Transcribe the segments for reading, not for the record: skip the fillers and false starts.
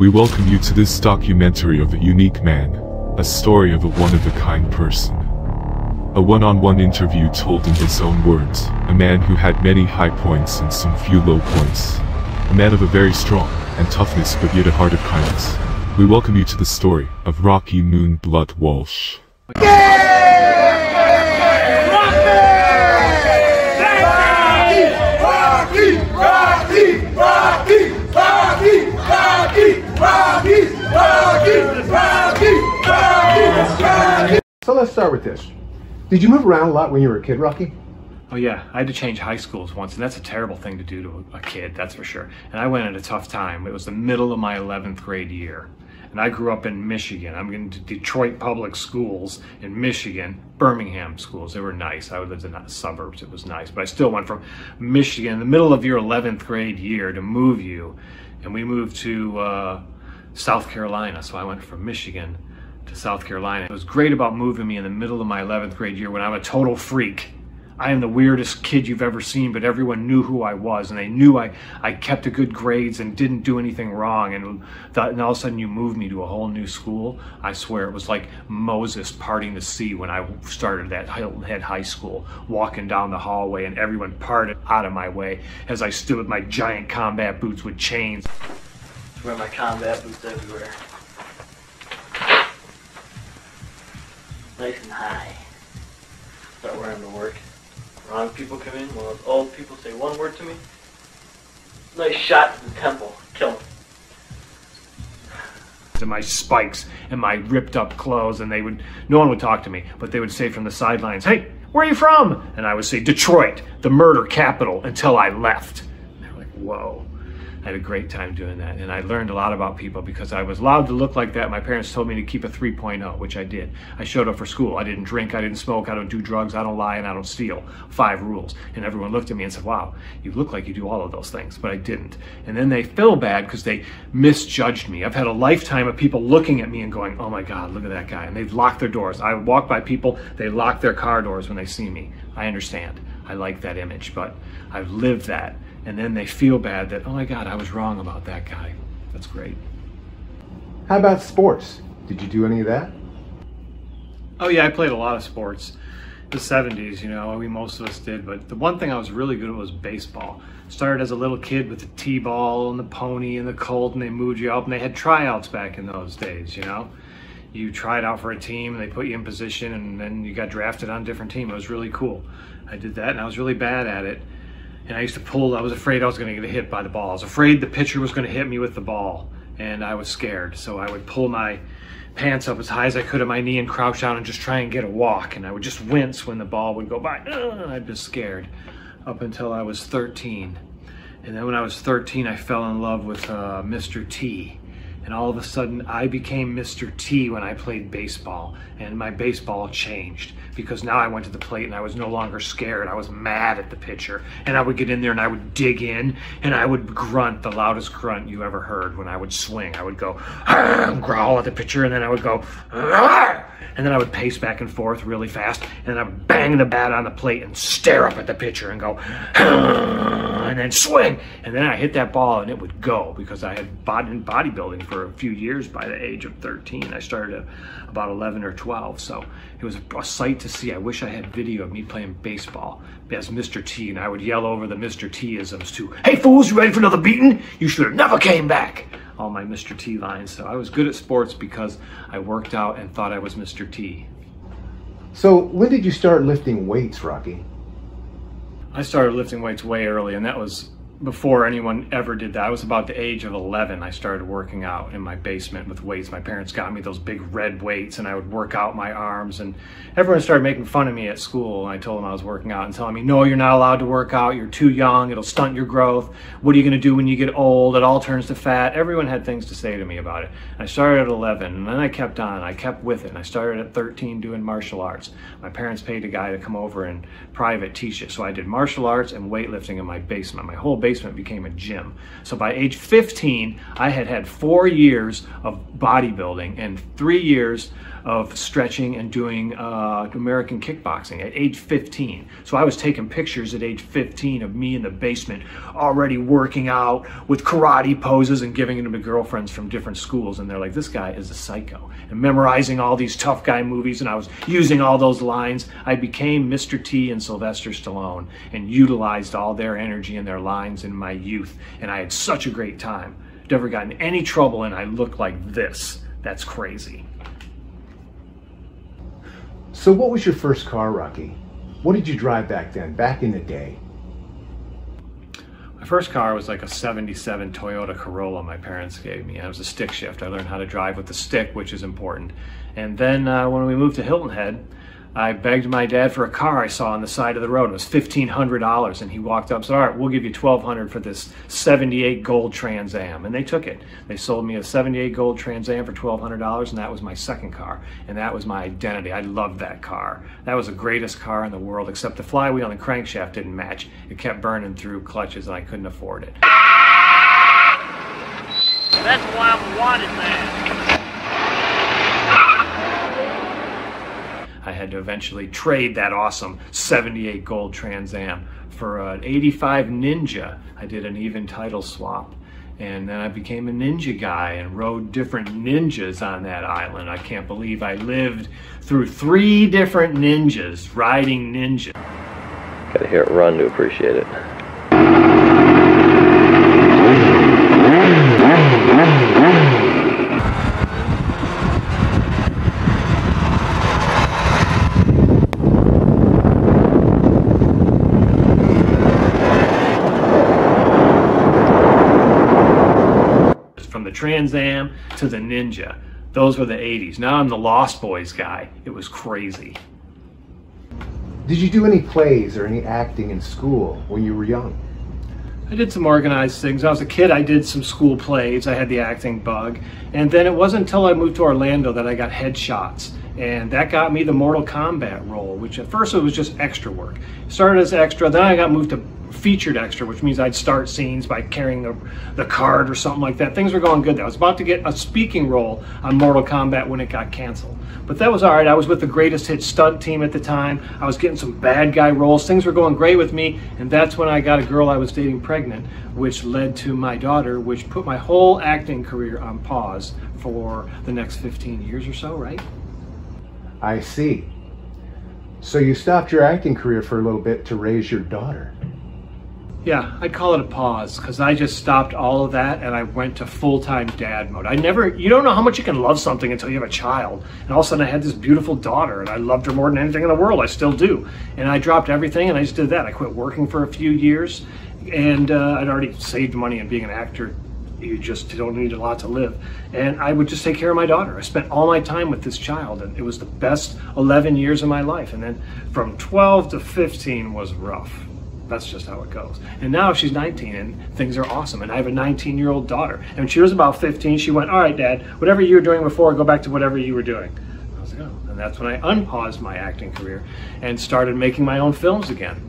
We welcome you to this documentary of a unique man, a story of a one-of-a-kind person. A one-on-one interview told in his own words, a man who had many high points and some few low points. A man of a very strong and toughness but yet a heart of kindness. We welcome you to the story of Rocky Moonblood Walsh. So let's start with this. Did you move around a lot when you were a kid, Rocky? Oh yeah, I had to change high schools once, and that's a terrible thing to do to a kid, that's for sure. And I went at a tough time. It was the middle of my 11th grade year. And I grew up in Michigan. I'm in Detroit public schools in Michigan, Birmingham schools. They were nice. I lived in the suburbs. It was nice. But I still went from Michigan, in the middle of your 11th grade year, to move you. And we moved to South Carolina. So I went from Michigan to South Carolina. It was great about moving me in the middle of my 11th grade year when I'm a total freak. I am the weirdest kid you've ever seen, but everyone knew who I was, and they knew I kept a good grades and didn't do anything wrong, and all of a sudden you moved me to a whole new school. I swear it was like Moses parting the sea when I started that Hilton Head High School, walking down the hallway, and everyone parted out of my way as I stood with my giant combat boots with chains. I wear my combat boots everywhere. Nice and high. Start wearing them to work. Wrong people come in, while old people say one word to me. Nice shot to the temple. Kill them. And my spikes and my ripped up clothes, and no one would talk to me, but they would say from the sidelines, "Hey, where are you from?" And I would say, "Detroit, the murder capital," until I left. And they were like, whoa. I had a great time doing that, and I learned a lot about people because I was allowed to look like that. My parents told me to keep a 3.0, which I did. I showed up for school. I didn't drink, I didn't smoke, I don't do drugs, I don't lie, and I don't steal. 5 rules. And everyone looked at me and said, wow, you look like you do all of those things, but I didn't. And then they feel bad because they misjudged me. I've had a lifetime of people looking at me and going, oh my God, look at that guy. And they've locked their doors. I walk by people, they lock their car doors when they see me. I understand. I like that image, but I've lived that. And then they feel bad that, oh my God, I was wrong about that guy. That's great. How about sports? Did you do any of that? Oh yeah, I played a lot of sports. The 70s, you know, most of us did, but the one thing I was really good at was baseball. Started as a little kid with the T-ball and the pony and the Colt, and they moved you up, and they had tryouts back in those days, you know. You tried out for a team, and they put you in position, and then you got drafted on a different team. It was really cool. I did that, and I was really bad at it. And I used to pull, I was afraid I was going to get hit by the ball. I was afraid the pitcher was going to hit me with the ball, and I was scared. So I would pull my pants up as high as I could at my knee and crouch down and just try and get a walk. And I would just wince when the ball would go by. I'd be scared up until I was 13. And then when I was 13, I fell in love with Mr. T. And all of a sudden, I became Mr. T when I played baseball. And my baseball changed because now I went to the plate and I was no longer scared. I was mad at the pitcher. And I would get in there and I would dig in and I would grunt, the loudest grunt you ever heard when I would swing. I would go, growl at the pitcher, and then I would go, and then I would pace back and forth really fast, and I would bang the bat on the plate and stare up at the pitcher and go, and then swing. And then I hit that ball and it would go because I had been bodybuilding for a few years by the age of 13. I started at about 11 or 12, so it was a sight to see. I wish I had video of me playing baseball as Mr. T, and I would yell over the Mr. T-isms too. Hey fools, you ready for another beating? You should have never came back. All my Mr. T lines. So I was good at sports because I worked out and thought I was Mr. T. So when did you start lifting weights, Rocky? I started lifting weights way early, and that was before anyone ever did that. I was about the age of 11. I started working out in my basement with weights. My parents got me those big red weights, and I would work out my arms, and everyone started making fun of me at school. And I told them I was working out and telling me, no, you're not allowed to work out. You're too young. It'll stunt your growth. What are you going to do when you get old? It all turns to fat. Everyone had things to say to me about it. I started at 11, and then I kept on. I kept with it, and I started at 13 doing martial arts. My parents paid a guy to come over and private teach it. So I did martial arts and weightlifting in my basement. My whole basement became a gym. So by age 15, I had 4 years of bodybuilding and 3 years of stretching and doing American kickboxing at age 15. So I was taking pictures at age 15 of me in the basement already working out with karate poses and giving them to girlfriends from different schools, and they're like, this guy is a psycho, and memorizing all these tough guy movies, and I was using all those lines. I became Mr. T and Sylvester Stallone and utilized all their energy and their lines in my youth, and I had such a great time. Never got in any trouble, and I looked like this. That's crazy. So what was your first car, Rocky? What did you drive back then, back in the day? My first car was like a 77 Toyota Corolla my parents gave me. It was a stick shift. I learned how to drive with the stick, which is important. And then when we moved to Hilton Head, I begged my dad for a car I saw on the side of the road. It was $1,500, and he walked up and said, all right, we'll give you $1,200 for this 78 gold Trans Am. And they took it. They sold me a 78 gold Trans Am for $1,200, and that was my second car. And that was my identity. I loved that car. That was the greatest car in the world, except the flywheel and the crankshaft didn't match. It kept burning through clutches, and I couldn't afford it. That's why I'm wanted, man. I had to eventually trade that awesome 78 gold Trans Am for an 85 Ninja. I did an even title swap, and then I became a Ninja guy and rode different Ninjas on that island. I can't believe I lived through 3 different Ninjas riding Ninja. Gotta hear it run to appreciate it. From the Trans Am to the Ninja. Those were the 80s. Now I'm the Lost Boys guy. It was crazy. Did you do any plays or any acting in school when you were young? I did some organized things. When I was a kid, I did some school plays. I had the acting bug. And then it wasn't until I moved to Orlando that I got Headshots. And that got me the Mortal Kombat role, which at first it was just extra work. Started as extra, then I got moved to featured extra, which means I'd start scenes by carrying the card or something like that. Things were going good. I was about to get a speaking role on Mortal Kombat when it got canceled. But that was all right. I was with the Greatest Hit stunt team at the time. I was getting some bad guy roles. Things were going great with me, and that's when I got a girl I was dating pregnant, which led to my daughter, which put my whole acting career on pause for the next 15 years or so, right? I see. So you stopped your acting career for a little bit to raise your daughter. Yeah, I'd call it a pause, because I just stopped all of that and I went to full-time dad mode. You don't know how much you can love something until you have a child. And all of a sudden I had this beautiful daughter and I loved her more than anything in the world. I still do. And I dropped everything and I just did that. I quit working for a few years, and I'd already saved money, and being an actor, you just don't need a lot to live. And I would just take care of my daughter. I spent all my time with this child, and it was the best 11 years of my life. And then from 12 to 15 was rough. That's just how it goes. And now she's 19 and things are awesome. And I have a 19-year-old daughter. And when she was about 15, she went, all right, Dad, whatever you were doing before, go back to whatever you were doing. I was like, oh. And that's when I unpaused my acting career and started making my own films again.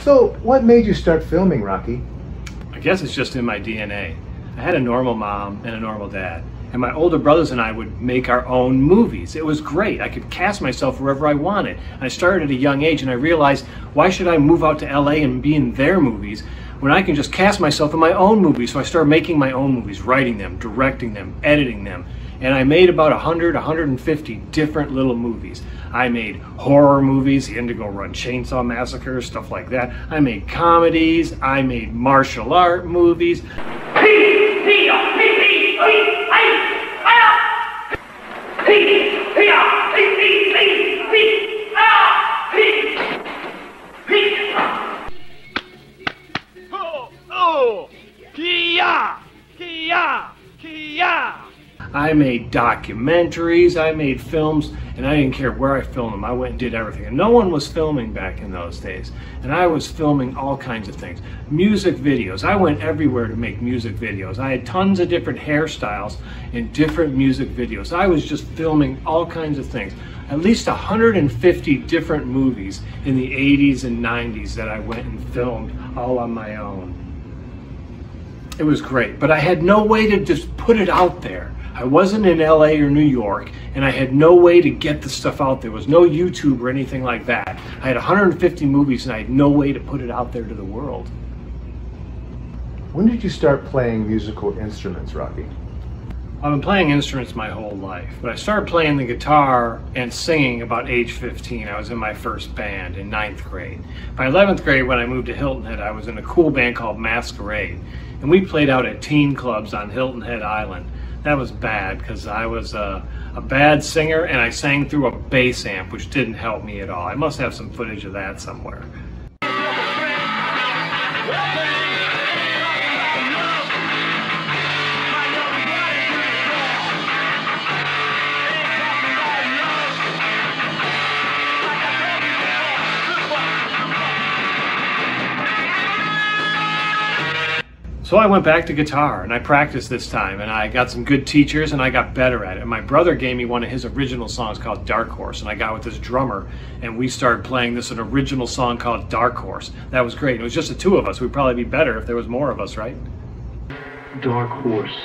So what made you start filming, Rocky? I guess it's just in my DNA. I had a normal mom and a normal dad. And my older brothers and I would make our own movies. It was great. I could cast myself wherever I wanted. I started at a young age, and I realized, why should I move out to LA and be in their movies when I can just cast myself in my own movies? So I started making my own movies, writing them, directing them, editing them. And I made about 100, 150 different little movies. I made horror movies, the Indigo Run Chainsaw Massacre, stuff like that. I made comedies. I made martial art movies. I made documentaries, I made films, and I didn't care where I filmed them. I went and did everything. And no one was filming back in those days. And I was filming all kinds of things. Music videos. I went everywhere to make music videos. I had tons of different hairstyles in different music videos. I was just filming all kinds of things. At least 150 different movies in the 80s and 90s that I went and filmed all on my own. It was great, but I had no way to just put it out there. I wasn't in LA or New York, and I had no way to get the stuff out there. There was no YouTube or anything like that. I had 150 movies and I had no way to put it out there to the world. When did you start playing musical instruments, Rocky? I've been playing instruments my whole life, but I started playing the guitar and singing about age 15. I was in my first band in 9th grade. By 11th grade, when I moved to Hilton Head, I was in a cool band called Masquerade, and we played out at teen clubs on Hilton Head Island. That was bad because I was a bad singer and I sang through a bass amp, which didn't help me at all. I must have some footage of that somewhere. So I went back to guitar and I practiced this time, and I got some good teachers and I got better at it. And my brother gave me one of his original songs called Dark Horse, and I got with this drummer and we started playing this an original song called Dark Horse. That was great. It was just the two of us. We'd probably be better if there was more of us, right? Dark Horse.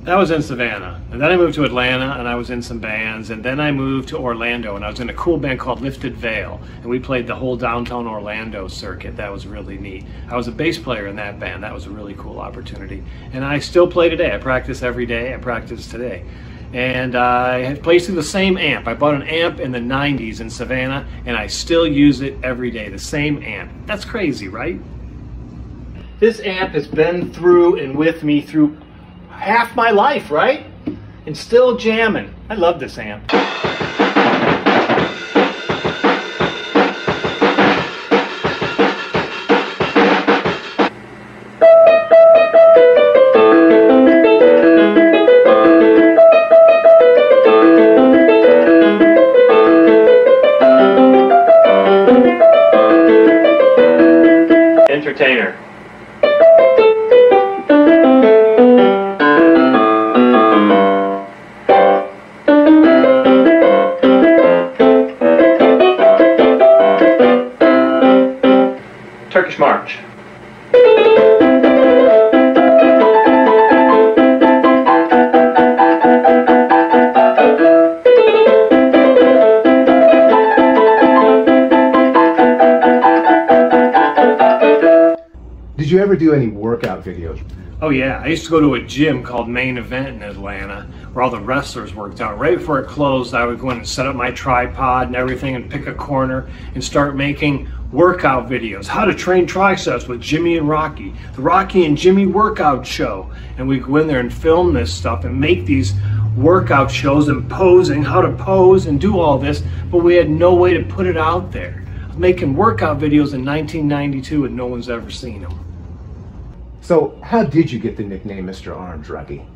That was in Savannah, and then I moved to Atlanta and I was in some bands, and then I moved to Orlando and I was in a cool band called Lifted Veil, and we played the whole downtown Orlando circuit. That was really neat. I was a bass player in that band. That was a really cool opportunity, and I still play today. I practice every day. I practice today, and I play through the same amp. I bought an amp in the 90s in Savannah and I still use it every day, the same amp. That's crazy, right? This amp has been through and with me through half my life, right? And still jamming. I love this amp. Entertainer. Turkish March. Did you ever do any workout videos? Oh yeah, I used to go to a gym called Main Event in Atlanta where all the wrestlers worked out. Right before it closed, I would go in and set up my tripod and everything and pick a corner and start making workout videos. How to train triceps with Jimmy and Rocky. The Rocky and Jimmy workout show. And we'd go in there and film this stuff and make these workout shows and posing, how to pose and do all this, but we had no way to put it out there. I was making workout videos in 1992 and no one's ever seen them. So how did you get the nickname Mr. Arms, Rocky?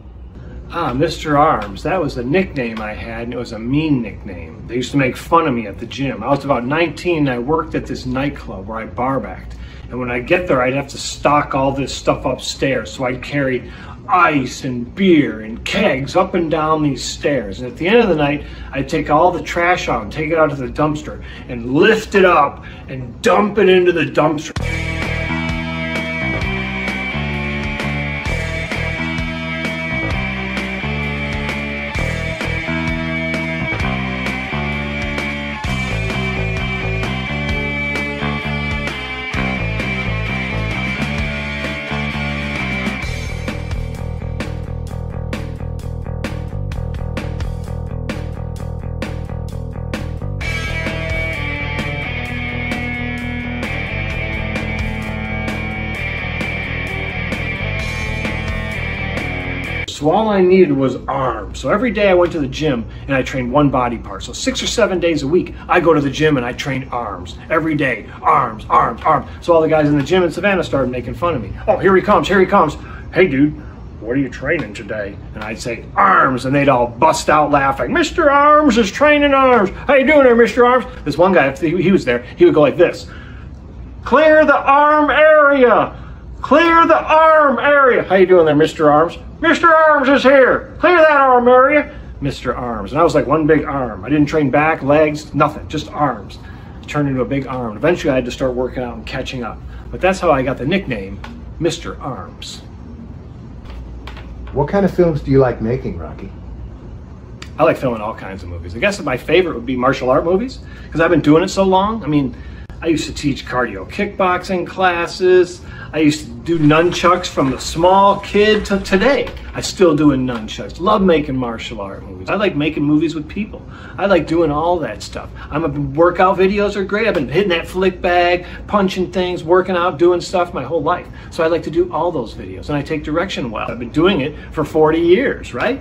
Ah, Mr. Arms. That was a nickname I had, and it was a mean nickname. They used to make fun of me at the gym. I was about 19 and I worked at this nightclub where I bar-backed. And when I get there, I'd have to stock all this stuff upstairs. So I'd carry ice and beer and kegs up and down these stairs. And at the end of the night, I'd take all the trash out and take it out to the dumpster and lift it up and dump it into the dumpster. So all I needed was arms. So every day I went to the gym and I trained one body part. So 6 or 7 days a week, I go to the gym and I train arms. Every day, arms, arms, arms. So all the guys in the gym in Savannah started making fun of me. Oh, here he comes, here he comes. Hey dude, what are you training today? And I'd say, arms, and they'd all bust out laughing. Mr. Arms is training arms. How you doing there, Mr. Arms? This one guy, if he was there, he would go like this. Clear the arm area. Clear the arm area. How you doing there, Mr. Arms? Mr. Arms is here. Clear that arm area. Mr. Arms. And I was like one big arm. I didn't train back, legs, nothing, just arms. Turned into a big arm. Eventually I had to start working out and catching up. But that's how I got the nickname, Mr. Arms. What kind of films do you like making, Rocky? I like filming all kinds of movies. I guess my favorite would be martial art movies, because I've been doing it so long. I mean, I used to teach cardio kickboxing classes. I used to do nunchucks from the small kid to today. I still doing nunchucks. Love making martial art movies. I like making movies with people. I like doing all that stuff. Workout videos are great. I've been hitting that flick bag, punching things, working out, doing stuff my whole life. So I like to do all those videos, and I take direction well. I've been doing it for 40 years, right?